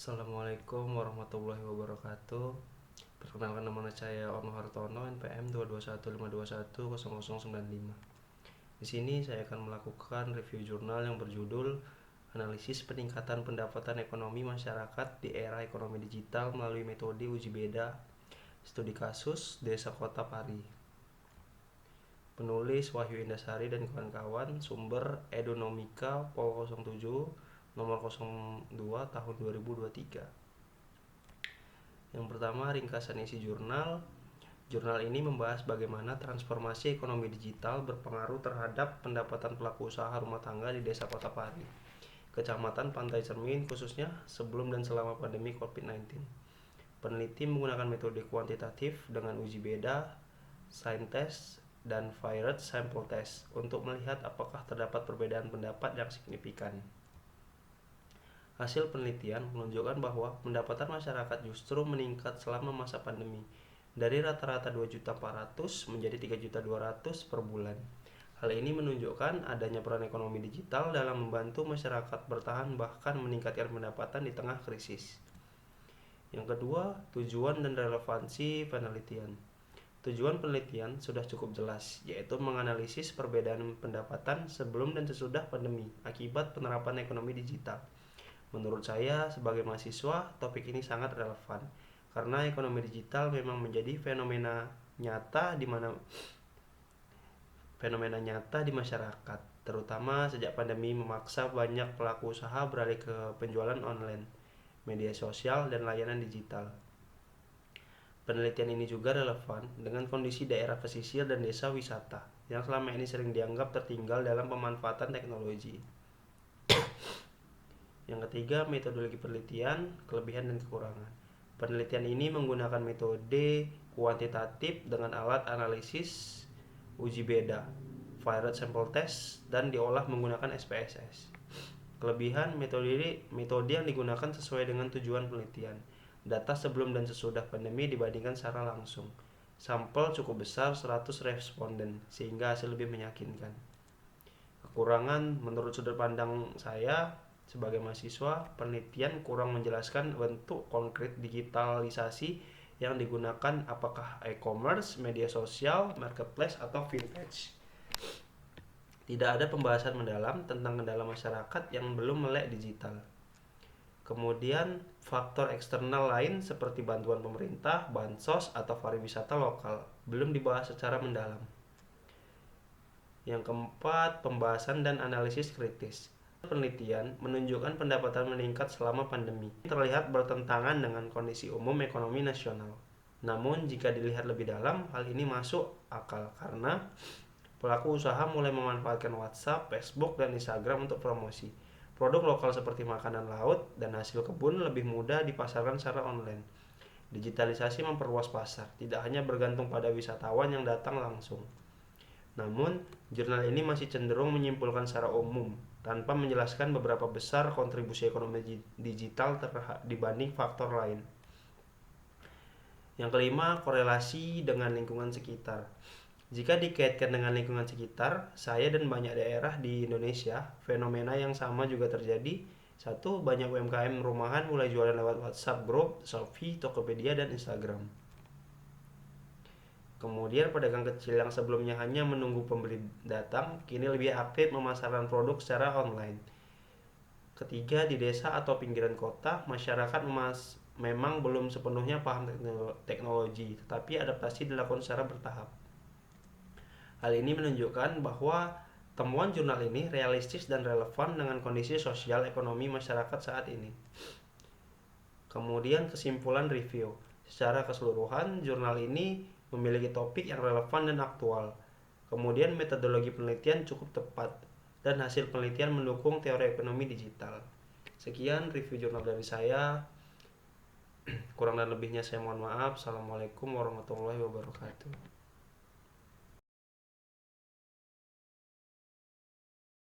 Assalamualaikum warahmatullahi wabarakatuh. Perkenalkan, nama saya Ono Hartono, NPM 22152100095. Di sini saya akan melakukan review jurnal yang berjudul Analisis Peningkatan Pendapatan Ekonomi Masyarakat di Era Ekonomi Digital melalui metode uji beda studi kasus Desa Kota Pari. Penulis Wahyu Indasari dan kawan-kawan. Sumber Edunomika Pol 07 nomor 02 tahun 2023. Yang pertama, ringkasan isi jurnal. Jurnal ini membahas bagaimana transformasi ekonomi digital berpengaruh terhadap pendapatan pelaku usaha rumah tangga di Desa Kota Pari, Kecamatan Pantai Cermin, khususnya sebelum dan selama pandemi COVID-19. Peneliti menggunakan metode kuantitatif dengan uji beda, sign test, dan virus sample test untuk melihat apakah terdapat perbedaan pendapat yang signifikan. Hasil penelitian menunjukkan bahwa pendapatan masyarakat justru meningkat selama masa pandemi, dari rata-rata 2.400.000 menjadi 3.200.000 per bulan. Hal ini menunjukkan adanya peran ekonomi digital dalam membantu masyarakat bertahan bahkan meningkatkan pendapatan di tengah krisis. Yang kedua, tujuan dan relevansi penelitian. Tujuan penelitian sudah cukup jelas, yaitu menganalisis perbedaan pendapatan sebelum dan sesudah pandemi akibat penerapan ekonomi digital. Menurut saya, sebagai mahasiswa, topik ini sangat relevan karena ekonomi digital memang menjadi fenomena nyata di masyarakat, terutama sejak pandemi memaksa banyak pelaku usaha beralih ke penjualan online, media sosial, dan layanan digital. Penelitian ini juga relevan dengan kondisi daerah pesisir dan desa wisata yang selama ini sering dianggap tertinggal dalam pemanfaatan teknologi. Yang ketiga, metodologi penelitian, kelebihan dan kekurangan. Penelitian ini menggunakan metode kuantitatif dengan alat analisis uji beda, virus sample test, dan diolah menggunakan SPSS. Kelebihan, metode yang digunakan sesuai dengan tujuan penelitian. Data sebelum dan sesudah pandemi dibandingkan secara langsung. Sampel cukup besar, 100 responden, sehingga hasil lebih meyakinkan. Kekurangan, menurut sudut pandang saya sebagai mahasiswa, penelitian kurang menjelaskan bentuk konkret digitalisasi yang digunakan, apakah e-commerce, media sosial, marketplace, atau vintage. Tidak ada pembahasan mendalam tentang kendala masyarakat yang belum melek digital. Kemudian, faktor eksternal lain seperti bantuan pemerintah, bansos, atau pariwisata lokal belum dibahas secara mendalam. Yang keempat, pembahasan dan analisis kritis. Penelitian menunjukkan pendapatan meningkat selama pandemi terlihat bertentangan dengan kondisi umum ekonomi nasional. Namun jika dilihat lebih dalam, hal ini masuk akal karena pelaku usaha mulai memanfaatkan WhatsApp, Facebook, dan Instagram untuk promosi. Produk lokal seperti makanan laut dan hasil kebun lebih mudah dipasarkan secara online. Digitalisasi memperluas pasar, tidak hanya bergantung pada wisatawan yang datang langsung. Namun, jurnal ini masih cenderung menyimpulkan secara umum, tanpa menjelaskan beberapa besar kontribusi ekonomi digital dibanding faktor lain. Yang kelima, korelasi dengan lingkungan sekitar. Jika dikaitkan dengan lingkungan sekitar, saya dan banyak daerah di Indonesia, fenomena yang sama juga terjadi. Satu, banyak UMKM rumahan mulai jualan lewat WhatsApp Group, Shopee, Tokopedia, dan Instagram. Kemudian pedagang kecil yang sebelumnya hanya menunggu pembeli datang, kini lebih aktif memasarkan produk secara online. Ketiga, di desa atau pinggiran kota, masyarakat memang belum sepenuhnya paham teknologi, tetapi adaptasi dilakukan secara bertahap. Hal ini menunjukkan bahwa temuan jurnal ini realistis dan relevan dengan kondisi sosial ekonomi masyarakat saat ini. Kemudian kesimpulan review. Secara keseluruhan, jurnal ini memiliki topik yang relevan dan aktual. Kemudian metodologi penelitian cukup tepat dan hasil penelitian mendukung teori ekonomi digital. Sekian review jurnal dari saya. Kurang dan lebihnya saya mohon maaf. Assalamualaikum warahmatullahi wabarakatuh.